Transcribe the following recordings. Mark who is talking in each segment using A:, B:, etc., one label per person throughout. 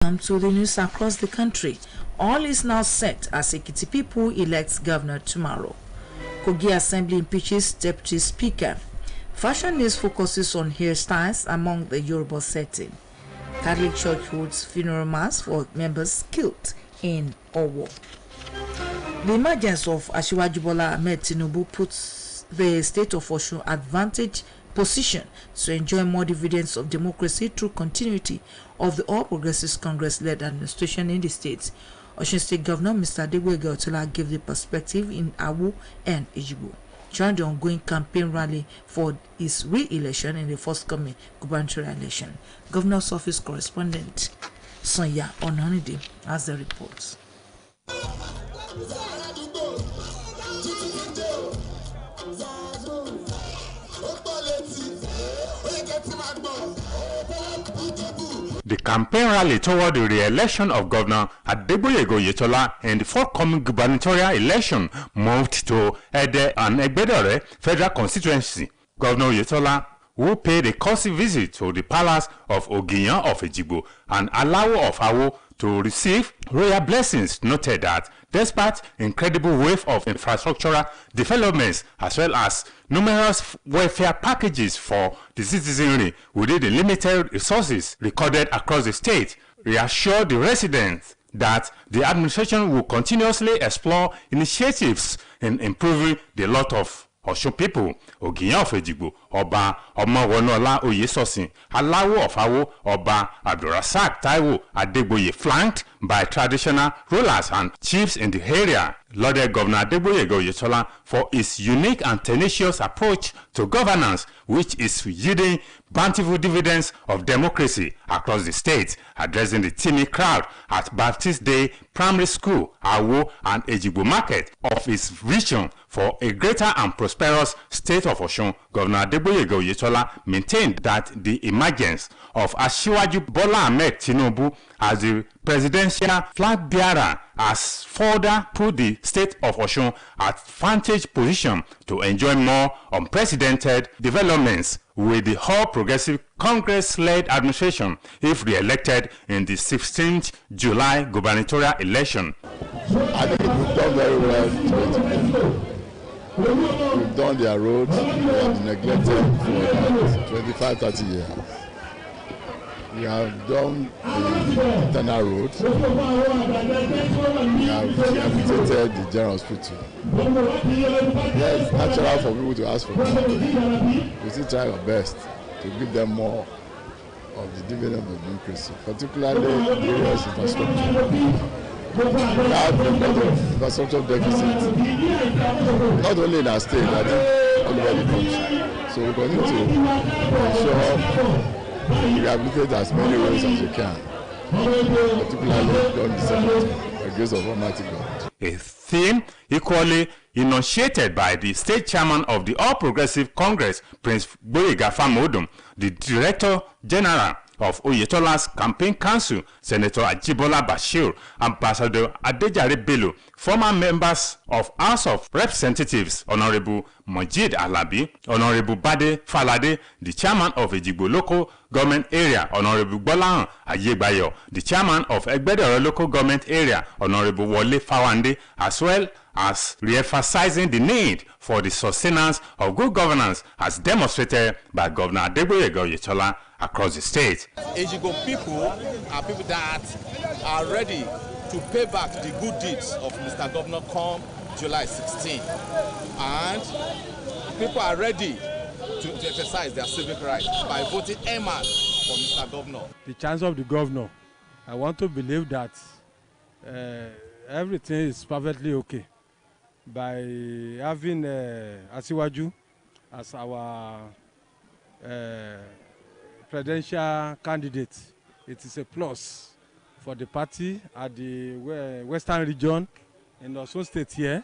A: To the news across the country, all is now set as Ekiti people elects governor tomorrow. Kogi Assembly impeaches Deputy Speaker. Fashion News focuses on hairstyles among the Yoruba setting. Catholic Church holds funeral mass for members killed in Owo. The emergence of Asiwaju Bola Ahmed Tinubu puts the state of Osun advantage position to enjoy more dividends of democracy through continuity of the All Progressives Congress-led administration in the state. Osun State Governor Mr. Adegboyega Otola gave the perspective in Awo and Ejigbo during the ongoing campaign rally for his re-election in the forthcoming gubernatorial election. Governor's Office correspondent Sonya Ononide has the reports.
B: The campaign rally toward the re-election of Governor Adegboyega Oyetola in the forthcoming gubernatorial election moved to Ede and Egbedore federal constituency. Governor Oyetola, who paid a courtesy visit to the palace of Ogiyan of Ejigbo and Alawo of Awo to receive royal blessings, noted that despite incredible wave of infrastructural developments as well as numerous welfare packages for the citizenry within the limited resources recorded across the state, reassured the residents that the administration will continuously explore initiatives in improving the lot of Osun people. Ogiyan of Ejigbo, Oba Omowonola Oyesosin, Alawo of Awo, Oba Abdurasak Taiwo Adegboye, flanked by traditional rulers and chiefs in the area, lauded Governor Adegboyega Oyetola for his unique and tenacious approach to governance, which is yielding bountiful dividends of democracy across the state. Addressing the teeming crowd at Baptist Day Primary School, Awo and Ejigbo Market, of his vision for a greater and prosperous state of Osun, Governor Adegboyega Oyetola maintained that the emergence of Asiwaju Bola Ahmed Tinubu as the presidential flag bearer has further put the state of Osun at vantage position to enjoy more unprecedented developments with the All Progressive Congress-led administration if re-elected in the 16th July gubernatorial election.
C: I think we've done very well. We've done their roads, we have neglected for 25-30 years. We have done the internal roads. We have rehabilitated the general hospital. Yes, it's natural for people to ask for more. We still try our best to give them more of the dividend of democracy, particularly the areas of infrastructure. We have a lot of infrastructure deficit, not only in our state, but all over the country. So we continue to ensure we rehabilitate as many roads as we can, particularly during the Senate, the grace of Almighty God.
B: A theme equally enunciated by the state chairman of the All Progressive Congress, Prince Gboyega Famodun, the Director General of Oyetola's Campaign Council, Senator Ajibola Bashir, Ambassador Adejare Bello, former members of House of Representatives, Honorable Majid Alabi, Honorable Bade Falade, the chairman of Ejigbo Local Government Area, Honorable Gbolahan Ayegbayo, the chairman of Egbedore Local Government Area, Honorable Wole Fawande, as well as re-emphasizing the need for the sustenance of good governance as demonstrated by Governor Adegboyega Oyetola across the state.
D: Ejigbo people are people that are ready to pay back the good deeds of Mr. Governor come July 16. And people are ready to exercise their civic rights by voting emas for Mr. Governor.
E: The chance of the governor, I want to believe that everything is perfectly okay. By having Asiwaju as our presidential candidate, it is a plus for the party at the western region, in Osun State here,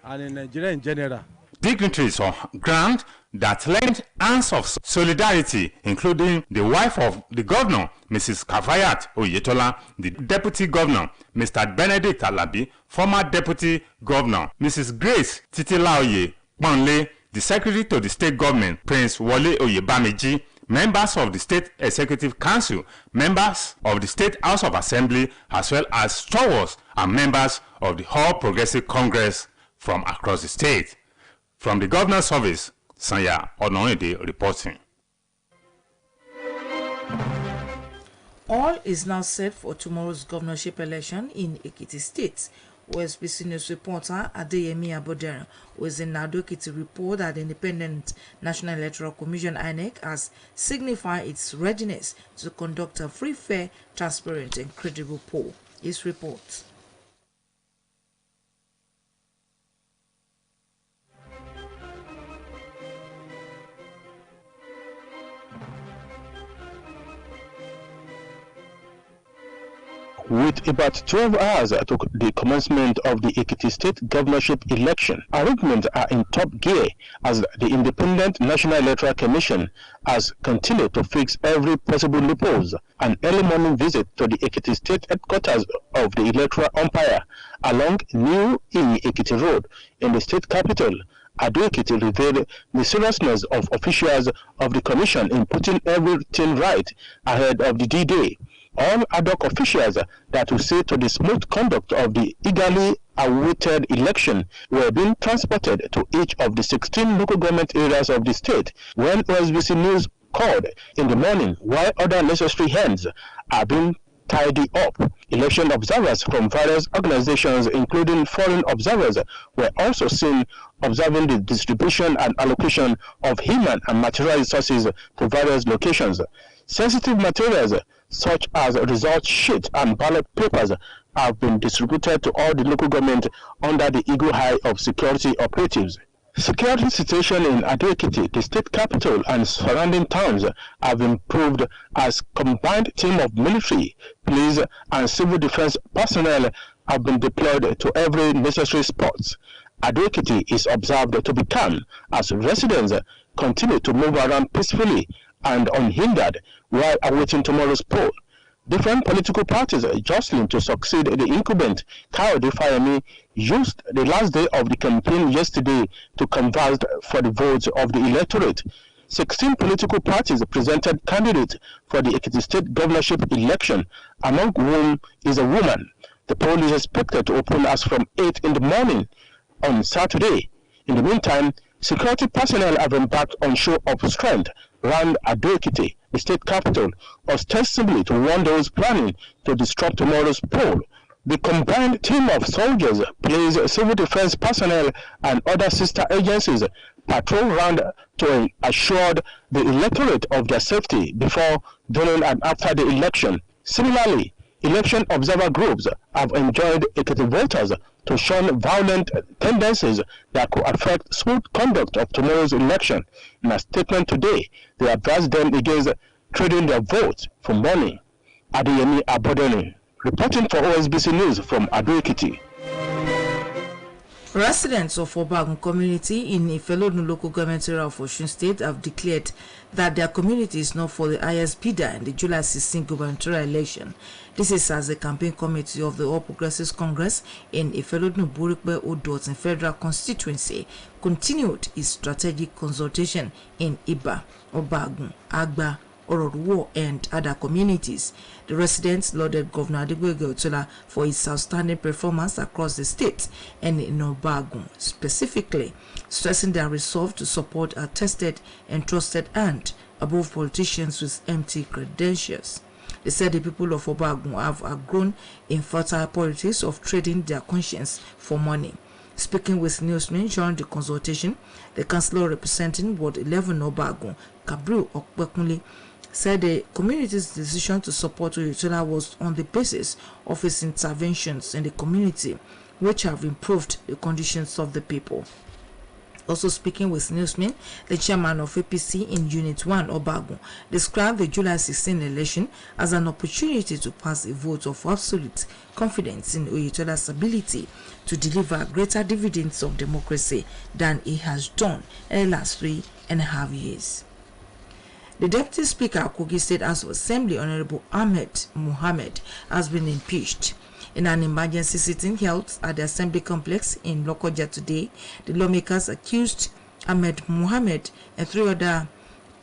E: and in Nigeria in general.
B: Dignitaries on ground that lent hands of solidarity, including the wife of the governor, Mrs. Kafayat Oyetola, the deputy governor, Mr. Benedict Alabi, former deputy governor, Mrs. Grace Titilaoye Ponle, the secretary to the state government, Prince Wole Oyebamiji, members of the State Executive Council, members of the State House of Assembly, as well as stewards and members of the All Progressive Congress from across the state. From the Governor's Office, Sanya Onoide reporting.
A: All is now set for tomorrow's governorship election in Ekiti State. OSBC News reporter Adeyemi Abodere was in Ado-Ekiti report that the Independent National Electoral Commission (INEC) has signified its readiness to conduct a free, fair, transparent, and credible poll. His report.
F: With about 12 hours to the commencement of the Ekiti State governorship election, arrangements are in top gear as the Independent National Electoral Commission has continued to fix every possible loopholes. An early morning visit to the Ekiti State headquarters of the electoral umpire along New Ekiti Road in the state capital, Ado-Ekiti revealed the seriousness of officials of the commission in putting everything right ahead of the D-Day. All ad hoc officials that will see to the smooth conduct of the eagerly awaited election were being transported to each of the 16 local government areas of the state when OSBC News called in the morning, while other necessary hands are being tidy up. Election observers from various organizations, including foreign observers, were also seen observing the distribution and allocation of human and material resources to various locations. Sensitive materials such as result sheets and ballot papers have been distributed to all the local government under the eagle eye of security operatives. Security situation in Ado-Ekiti, the state capital, and surrounding towns have improved as combined team of military, police, and civil defense personnel have been deployed to every necessary spot. Ado-Ekiti is observed to be calm as residents continue to move around peacefully and unhindered while awaiting tomorrow's poll. Different political parties jostling to succeed the incumbent Kayode Fayemi used the last day of the campaign yesterday to canvass for the votes of the electorate. 16 political parties presented candidates for the Ekiti State governorship election, among whom is a woman. The poll is expected to open as from 8 in the morning on Saturday. In the meantime, security personnel have embarked on show of strength around Ado-Ekiti, the state capital, ostensibly to warn those planning to disrupt tomorrow's poll. The combined team of soldiers, police, civil defense personnel, and other sister agencies patrol round to assure the electorate of their safety before, during, and after the election. Similarly, election observer groups have enjoined Ekiti voters to shun violent tendencies that could affect smooth conduct of tomorrow's election. In a statement today, they advised them against trading their votes for money. Adeyemi Abodere, reporting for OSBC News from Ado-Ekiti.
A: Residents of Obagun community in Ifelodun local government area of Osun State have declared that their community is not for the highest bidder in the July 16 gubernatorial election. This is as the campaign committee of the All Progressives Congress in Ifelodun Burikbe Odot in Federal Constituency continued its strategic consultation in Iba, Obagun, Agba, Ororuwo, and other communities. The residents lauded Governor Adegboyega Otola for his outstanding performance across the state and in Obagun, specifically stressing their resolve to support a tested and trusted hand above politicians with empty credentials. They said the people of Obagun have outgrown infertile politics of trading their conscience for money. Speaking with newsmen during the consultation, the councillor representing Ward 11 Obagun, Kabru Okbekunle, said the community's decision to support Oyetola was on the basis of his interventions in the community, which have improved the conditions of the people. Also speaking with newsmen, the chairman of APC in Unit 1, Obagun, described the July 16 election as an opportunity to pass a vote of absolute confidence in Oyetola's ability to deliver greater dividends of democracy than he has done in the last 3.5 years. The Deputy Speaker of Kogi State House of Assembly, Honorable Ahmed Mohammed, has been impeached. In an emergency sitting held at the Assembly Complex in Lokoja today, the lawmakers accused Ahmed Mohammed and 3 other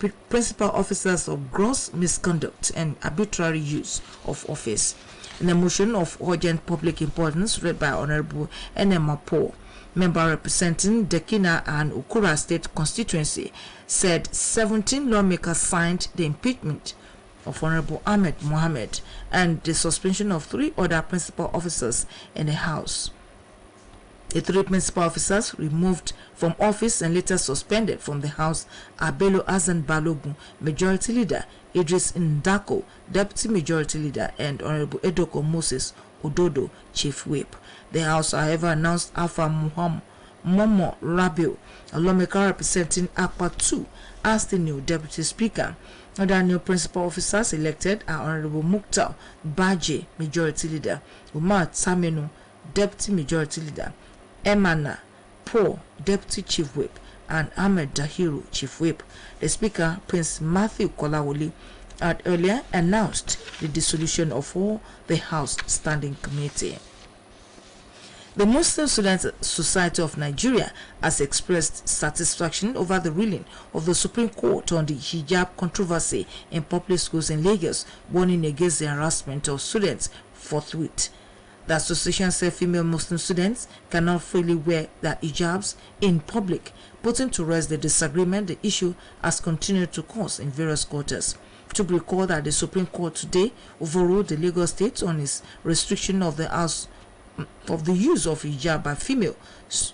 A: principal officers of gross misconduct and arbitrary use of office. In a motion of urgent public importance read by Honorable Enema Paul, member representing Dekina and Ukura State constituency, said 17 lawmakers signed the impeachment of Honorable Ahmed Mohammed and the suspension of 3 other principal officers in the House. The 3 principal officers removed from office and later suspended from the House are Bello Azan Balogun, Majority Leader, Idris Ndako, Deputy Majority Leader, and Honorable Edoko Moses Ododo, Chief Whip. The House, however, announced Alpha Momo Rabiu, a lawmaker representing Akpa 2, as the new Deputy Speaker. Other new principal officers elected are Honorable Mukhtar Baje, Majority Leader, Umar Tamenu, Deputy Majority Leader, Emana Paul, Deputy Chief Whip, and Ahmed Dahiru, Chief Whip. The Speaker, Prince Matthew Kolawole, had earlier announced the dissolution of all the House Standing Committee. The Muslim Student Society of Nigeria has expressed satisfaction over the ruling of the Supreme Court on the hijab controversy in public schools in Lagos, warning against the harassment of students forthwith. The association said female Muslim students cannot freely wear their hijabs in public, putting to rest the disagreement the issue has continued to cause in various quarters. To recall that the Supreme Court today overruled the Lagos State on its restriction of the use of hijab by female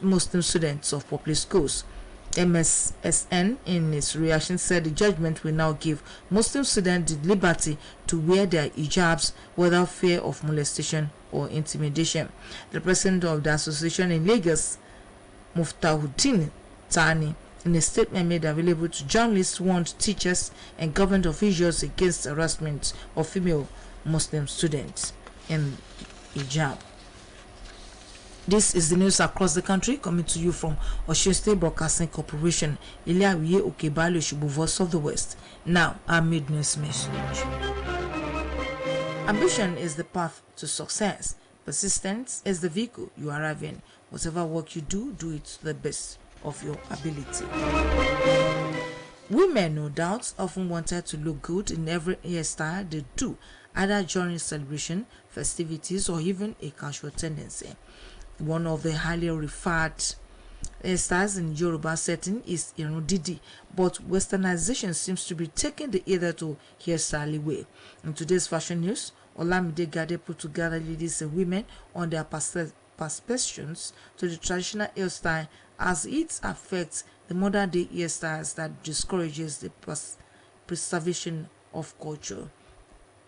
A: Muslim students of public schools. MSSN in its reaction said the judgment will now give Muslim students the liberty to wear their hijabs without fear of molestation or intimidation. The president of the association in Lagos, Muftahuddin Tani, in a statement made available to journalists, warned teachers and government officials against harassment of female Muslim students in hijab. This is the news across the country, coming to you from Osun State Broadcasting Corporation, Ilawiye Okebalo Shubu, Voice of the West. Now, our mid-news message. Ambition is the path to success. Persistence is the vehicle you arrive in. Whatever work you do, do it to the best of your ability. Women, no doubt, often wanted to look good in every hairstyle they do, either during celebration, festivities, or even a casual tendency. One of the highly referred hairstyles in Yoruba setting is Irundidi, but westernization seems to be taking the either to hairstyle way. In today's fashion news, Olamide Gade put together ladies and women on their perceptions to the traditional hairstyle as it affects the modern day hairstyles that discourages the preservation of culture.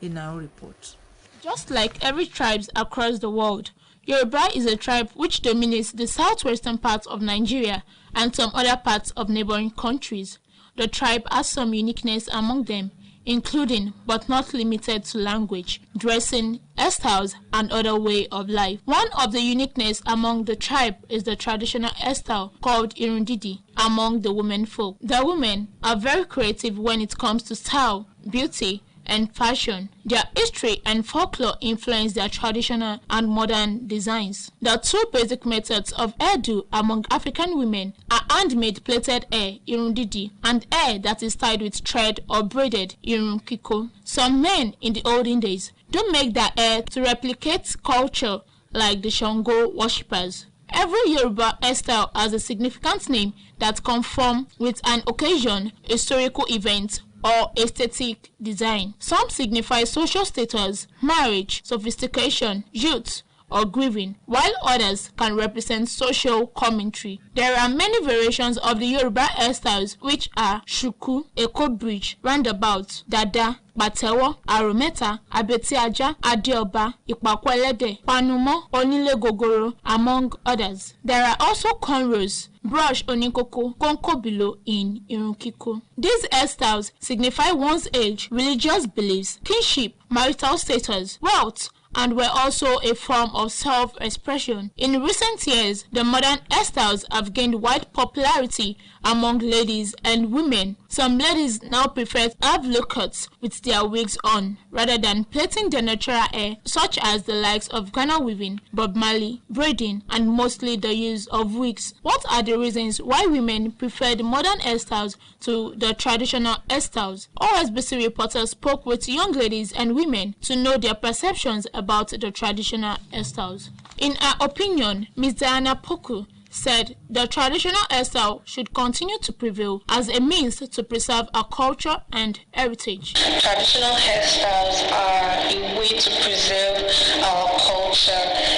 A: In our report.
G: Just like every tribe across the world, Yoruba is a tribe which dominates the southwestern part of Nigeria and some other parts of neighboring countries. The tribe has some uniqueness among them, including but not limited to language, dressing, hairstyles, and other way of life. One of the uniqueness among the tribe is the traditional hairstyle called Irundidi among the women folk. The women are very creative when it comes to style, beauty, and fashion. Their history and folklore influence their traditional and modern designs. The 2 basic methods of hairdo among African women are handmade plaited hair, irundidi, and hair that is tied with thread or braided, irunkiko. Some men in the olden days don't make their hair to replicate culture like the Shango worshippers. Every Yoruba hairstyle has a significant name that conforms with an occasion, historical event, or aesthetic design. Some signify social status, marriage, sophistication, youth, or grieving, while others can represent social commentary. There are many variations of the Yoruba hairstyles, which are shuku, eko bridge, roundabout, dada, batewo, arometa, abetiaja, adeoba, ipakwelede, panumo, onile gogoro, among others. There are also cornrows, brush onikoko, konkobilo in irunkiko. These hairstyles signify one's age, religious beliefs, kinship, marital status, wealth, and were also a form of self-expression. In recent years, the modern hairstyles have gained wide popularity among ladies and women. Some ladies now prefer to have low cuts with their wigs on rather than plaiting their natural hair, such as the likes of Ghana weaving, Bob Marley, braiding, and mostly the use of wigs. What are the reasons why women prefer the modern hairstyles to the traditional hairstyles? OSBC reporters spoke with young ladies and women to know their perceptions about the traditional hairstyles. In her opinion, Ms. Diana Poku said the traditional hairstyle should continue to prevail as a means to preserve our culture and heritage.
H: Traditional hairstyles are a way to preserve our culture.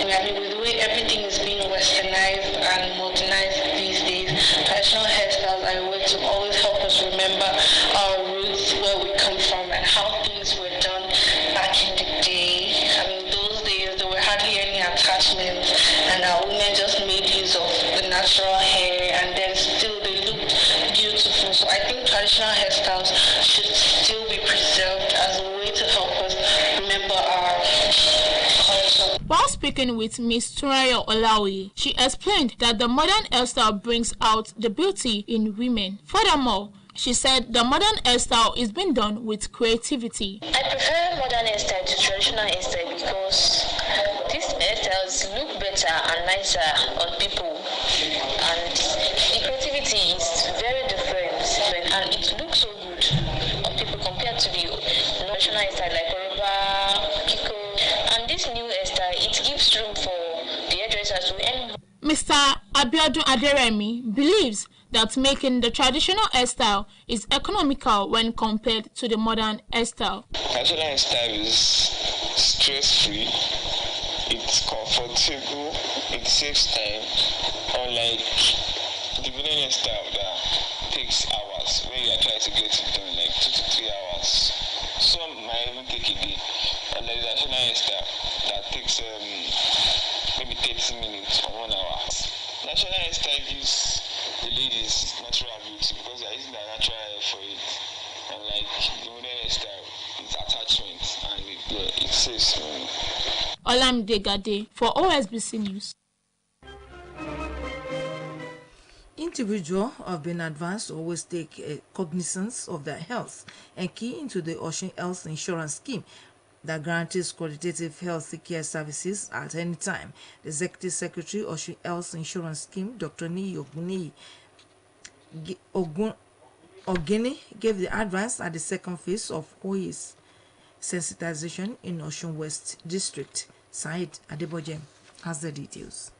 H: I mean, with the way everything is being westernized and modernized these days, traditional hairstyles are a way to always help us remember our roots, where we come from, and how things were done back in the day. I mean, those days there were hardly any attachments, and our women just made use of the natural hair, and then still they looked beautiful. So I think traditional hairstyles should still be preserved as a way to help us remember our culture.
G: While speaking with Ms. Turayo Olaoye, she explained that the modern hairstyle brings out the beauty in women. Furthermore, she said the modern hairstyle is being done with creativity.
H: I prefer modern hairstyle to traditional hairstyle because these hairstyles look better and nicer on people, and the creativity is very different, and it looks so good on people compared to the traditional hairstyle like Yoruba, Kiko, and this new hairstyle, it gives room for the hairdressers to end.
G: Mr. Abiodun Aderemi believes that making the traditional hairstyle is economical when compared to the modern hairstyle.
I: Traditional hairstyle is stress-free, it's comfortable, it saves time, unlike the modern hairstyle that takes hours when you are trying to get it done like 2 to 3 hours. Some might even take a day, and there is a traditional hairstyle that takes maybe 30 minutes or 1 hour. Natural hairstyle gives the ladies natural beauty because they are using their natural hair for it. Unlike the modern hairstyle, it's attachment and it saves money.
G: Olamide Gade for OSBC News.
A: Individuals have been advised to always take cognizance of their health and key into the Osun Health Insurance Scheme that guarantees qualitative health care services at any time. The Executive Secretary of Osun Health Insurance Scheme, Dr. Niyi Ogini, gave the advice at the second phase of OIS sensitization in Osun West District. Said Adeboje has the details.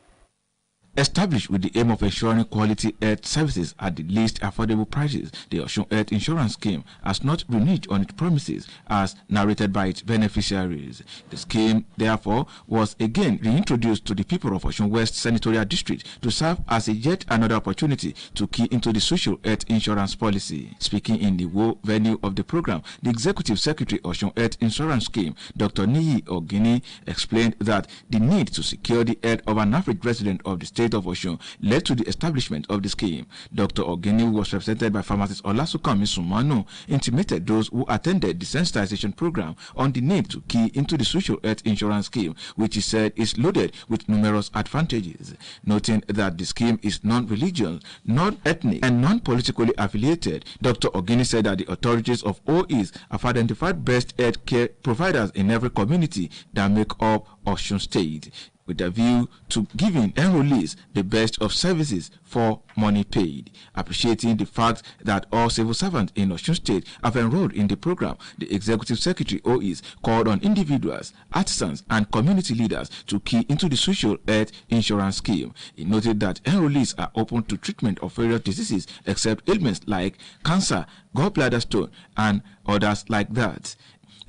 J: Established with the aim of ensuring quality health services at the least affordable prices, the Osun Health Insurance Scheme has not reneged on its promises as narrated by its beneficiaries. The scheme, therefore, was again reintroduced to the people of Osun West Senatorial District to serve as a yet another opportunity to key into the social health insurance policy. Speaking in the venue of the program, the Executive Secretary of Osun Health Insurance Scheme, Dr. Niyi Ogini, explained that the need to secure the health of an average resident of the state of Osun led to the establishment of the scheme. Dr. Ogini, who was represented by pharmacist Olasukami Sumanu, intimated those who attended the sensitization program on the need to key into the social health insurance scheme, which he said is loaded with numerous advantages. Noting that the scheme is non-religious, non-ethnic, and non-politically affiliated, Dr. Ogini said that the authorities of OIS have identified best health care providers in every community that make up Osun State, with a view to giving enrollees the best of services for money paid. Appreciating the fact that all civil servants in Osun State have enrolled in the program, the Executive Secretary OIS called on individuals, artisans, and community leaders to key into the social health insurance scheme. He noted that enrollees are open to treatment of various diseases except ailments like cancer, gallbladder stone, and others like that.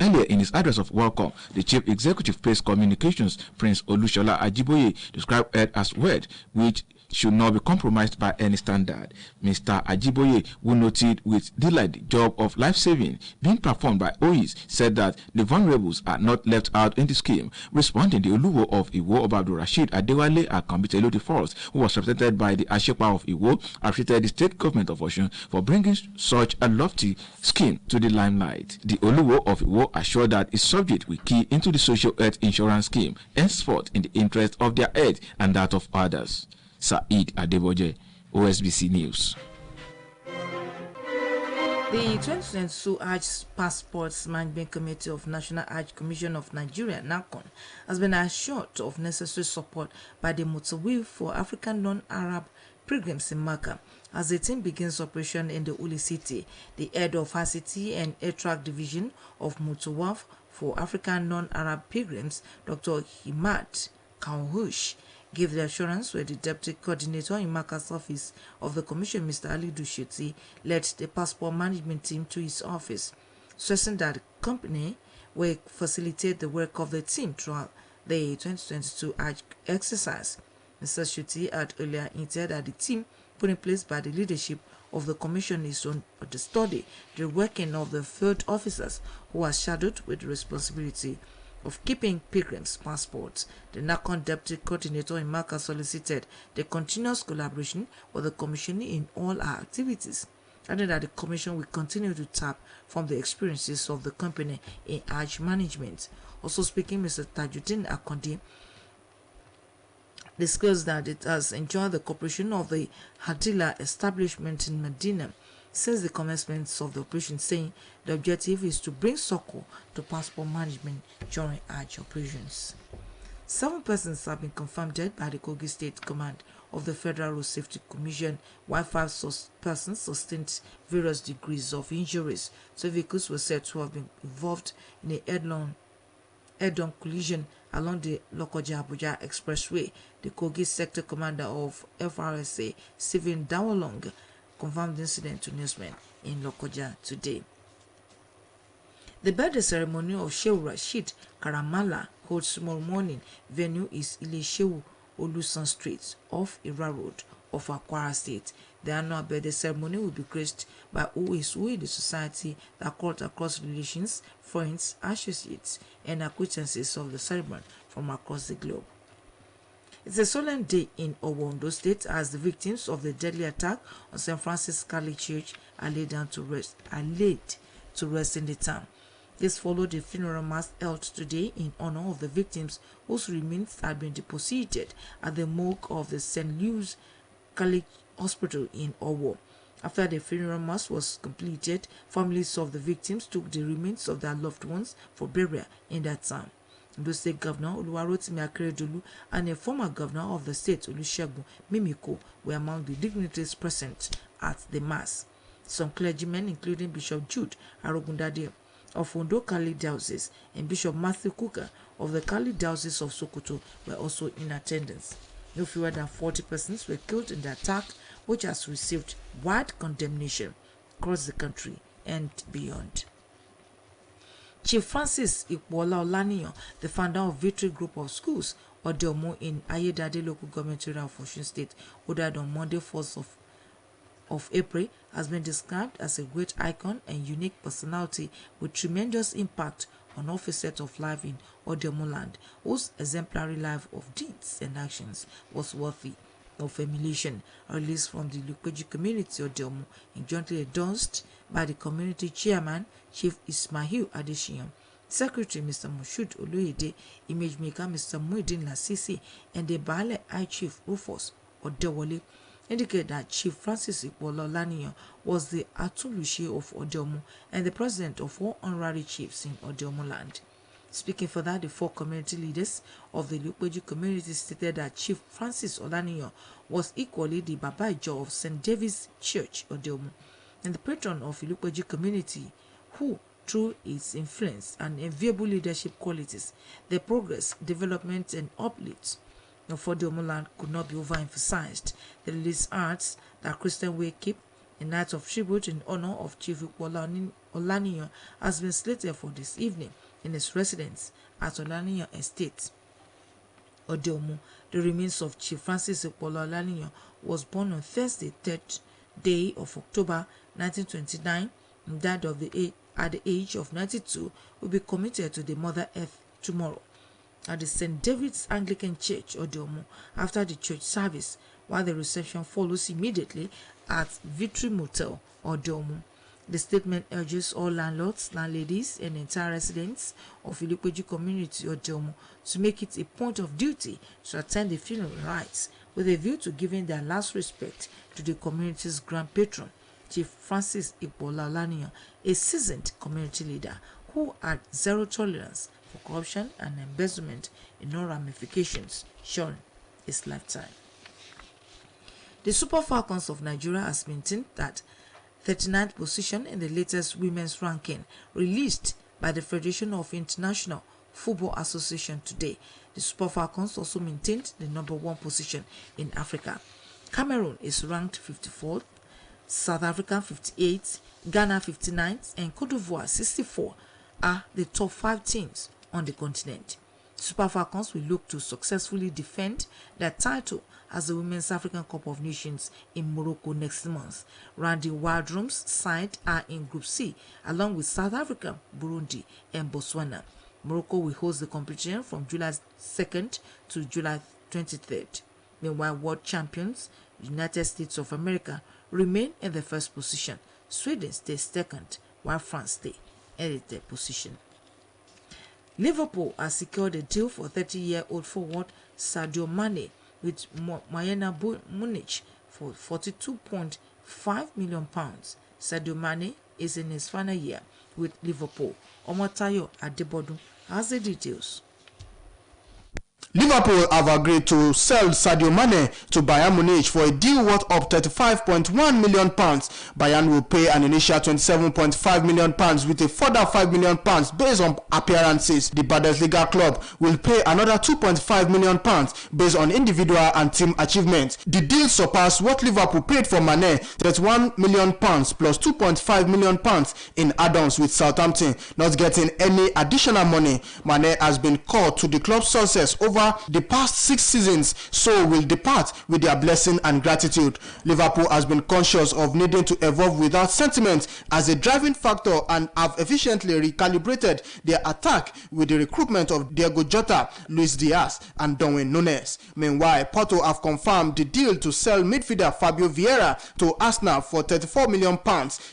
J: Earlier in his address of welcome, the Chief Executive Pace Communications, Prince Olushola Ajiboye, described health as wealth, which should not be compromised by any standard. Mr. Ajiboye, who noted with delight the job of life-saving being performed by OIS, said that the vulnerables are not left out in the scheme. Responding, the Oluwo of Iwo, Abdul Rashid Adewale Akambitelo I, who was represented by the Ashepa of Iwo, appreciated the state government of Osun for bringing such a lofty scheme to the limelight. The Oluwo of Iwo assured that its subject will key into the social health insurance scheme, henceforth in the interest of their health and that of others. Saeed Adeboje, OSBC News.
A: The 2022 Hajj Passports Management Committee of National Hajj Commission of Nigeria, NACON, has been assured of necessary support by the Motorway for African non-Arab pilgrims in Makkah as the team begins operation in the Holy City. The head of City and Air Track Division of Motorway for African non-Arab pilgrims, Dr. Himad Kauhush, gave the assurance where the deputy coordinator in Makkah's office of the commission, Mr. Ali Dushuti, led the passport management team to his office, stressing that the company will facilitate the work of the team throughout the 2022 Hajj exercise. Mr. Shuti had earlier hinted that the team put in place by the leadership of the commission is on the study the working of the field officers who are shadowed with the responsibility of keeping pilgrims' passports. The NACON Deputy Coordinator in Makkah solicited the continuous collaboration with the Commission in all our activities, adding that the Commission will continue to tap from the experiences of the company in Hajj management. Also speaking, Mr. Tajuddin Akondi disclosed that it has enjoyed the cooperation of the Hadila establishment in Medina since the commencement of the operation, saying the objective is to bring succor to passport management during Hajj operations. 7 persons have been confirmed dead by the Kogi State Command of the Federal Road Safety Commission, while 5 persons sustained various degrees of injuries. 2 vehicles were said to have been involved in a head-on collision along the Lokoja-Abuja Expressway. The Kogi Sector Commander of FRSA, Stephen Dawolong, confirmed the incident to newsmen in Lokoja today. The birthday ceremony of Shehu Rashid Karamala holds tomorrow morning. Venue is Ile Shehu Olusan Street off Ira Road of Akwara State. The annual birthday ceremony will be graced by who is who in the society that cut across relations, friends, associates, and acquaintances of the celebrant from across the globe. It's a solemn day in Owondo State as the victims of the deadly attack on St. Francis Catholic Church are laid to rest in the town. This followed the funeral mass held today in honor of the victims whose remains had been deposited at the morgue of the St. Louis Catholic Hospital in Owo. After the funeral mass was completed, families of the victims took the remains of their loved ones for burial in that town. The state governor Oluwarotimi Akeredolu and a former governor of the state Olusegun Mimiko were among the dignitaries present at the mass. Some clergymen, including Bishop Jude Arogundade of Ondo Catholic Diocese and Bishop Matthew Kuka of the Catholic Diocese of Sokoto, were also in attendance. No fewer than 40 persons were killed in the attack, which has received wide condemnation across the country and beyond. Chief Francis Ikwola Olaniyan, the founder of Victory Group of Schools, Odeomu in Ayedade Local Government Area of Osun State, who died on Monday, 4th of April, has been described as a great icon and unique personality with tremendous impact on all facets of life in Odeomu land, whose exemplary life of deeds and actions was worthy of emulation. A release from the Lukweji community Odeomu and jointly endorsed by the community chairman, Chief Ismail Adeshiyan, Secretary Mr. Moshood Oloyede, Image Maker Mr. Muideen Lasisi, and the Baale High Chief Rufus Odewole, indicate that Chief Francis Ikwola Olaniyan was the Atulushi of Odeomu and the president of all honorary chiefs in Odeomu land. Speaking for that, the 4 community leaders of the Lukweji community stated that Chief Francis Olaniyan was equally the Baba Ijo of St. David's Church, Odeomu, and the patron of the Lukweji community, who, through its influence and enviable leadership qualities, the progress, development, and uplift of Odeomu land could not be overemphasized. The release adds that Christian Way Keep, a night of tribute in honor of Chief Ikwola Olaniyan, has been slated for this evening in his residence at Olaniyan Estate. Odeomu. The remains of Chief Francis Ekpola Olaniyan was born on Thursday, 3rd day of October 1929, and died at the age of 92, will be committed to the Mother Earth tomorrow at the St. David's Anglican Church, Odeomu, after the church service, while the reception follows immediately at Victory Motel, Odeomu. The statement urges all landlords, landladies, and entire residents of Ilupeju community, Odeomu, to make it a point of duty to attend the funeral rites with a view to giving their last respect to the community's grand patron, Chief Francis Ekpola Olaniyan, a seasoned community leader who had zero tolerance for corruption and embezzlement in all ramifications during his lifetime. The Super Falcons of Nigeria has maintained that 39th position in the latest women's ranking released by the Federation of International Football Association today. The Super Falcons also maintained the number 1 position in Africa. Cameroon is ranked 54th, South Africa 58th, Ghana 59th, and Cote d'Ivoire 64 are the top 5 teams on the continent. Super Falcons will look to successfully defend their title as the Women's African Cup of Nations in Morocco next month. Randy Wildrum's side are in Group C, along with South Africa, Burundi, and Botswana. Morocco will host the competition from July 2nd to July 23rd. Meanwhile, world champions, United States of America, remain in the first position. Sweden stays second, while France stays in the third position. Liverpool has secured a deal for 30-year-old forward Sadio Mane with Bayern Munich for £42.5 million. Sadio Mane is in his final year with Liverpool. Omotayo Adebodu has the details.
K: Liverpool have agreed to sell Sadio Mane to Bayern Munich for a deal worth up £35.1 million. Bayern will pay an initial £27.5 million with a further £5 million based on appearances. The Bundesliga club will pay another £2.5 million based on individual and team achievements. The deal surpassed what Liverpool paid for Mane, £31 million plus £2.5 million in add-ons, with Southampton not getting any additional money. Mane has been core to the club's success over the past 6 seasons, so will depart with their blessing and gratitude. Liverpool has been conscious of needing to evolve without sentiment as a driving factor and have efficiently recalibrated their attack with the recruitment of Diego Jota, Luis Diaz, and Darwin Núñez. Meanwhile, Porto have confirmed the deal to sell midfielder Fabio Vieira to Arsenal for £34 million,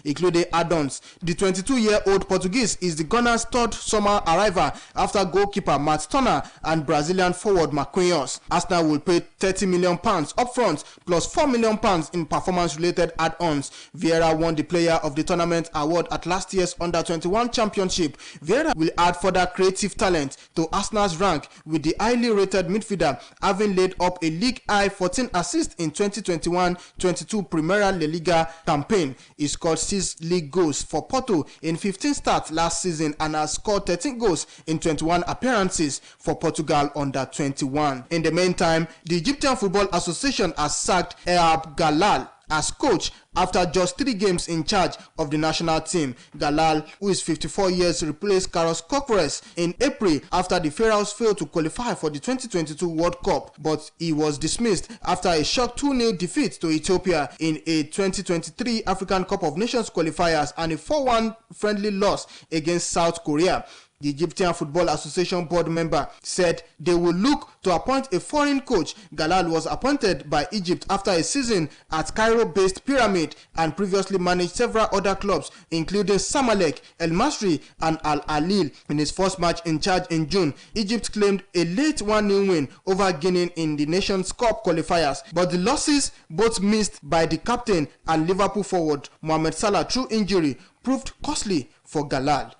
K: including add-ons. The 22-year-old Portuguese is the Gunners' third summer arrival after goalkeeper Matt Turner and Brazilian forward Marquinhos. Arsenal will pay £30 million upfront plus £4 million in performance-related add-ons. Vieira won the Player of the Tournament award at last year's Under-21 Championship. Vieira will add further creative talent to Arsenal's rank, with the highly rated midfielder having laid up a league-high 14 assists in 2021-22 Primera La Liga campaign. He scored 6 league goals for Porto in 15 starts last season and has scored 13 goals in 21 appearances for Portugal under 21. In the meantime, the Egyptian Football Association has sacked Ehab Galal as coach after just 3 games in charge of the national team. Galal, who is 54 years, replaced Carlos Corcoran in April after the Pharaohs failed to qualify for the 2022 World Cup, but he was dismissed after a shock 2-0 defeat to Ethiopia in a 2023 African Cup of Nations qualifiers and a 4-1 friendly loss against South Korea. The Egyptian Football Association board member said they will look to appoint a foreign coach. Galal was appointed by Egypt after a season at Cairo-based Pyramid and previously managed several other clubs, including Samalek, El Masri, and Al Ahly. In his first match in charge in June, Egypt claimed a late 1-0 win over Guinea in the Nations Cup qualifiers, but the losses, both missed by the captain and Liverpool forward Mohamed Salah through injury, proved costly for Galal.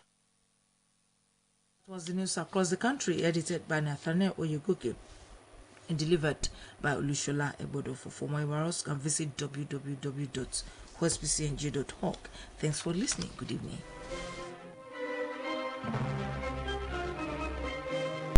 A: Was the news across the country, edited by Nathaniel Oyegoke and delivered by Olushola Ebodo. For more information, can visit www.osbcng.org. Thanks for listening. Good evening.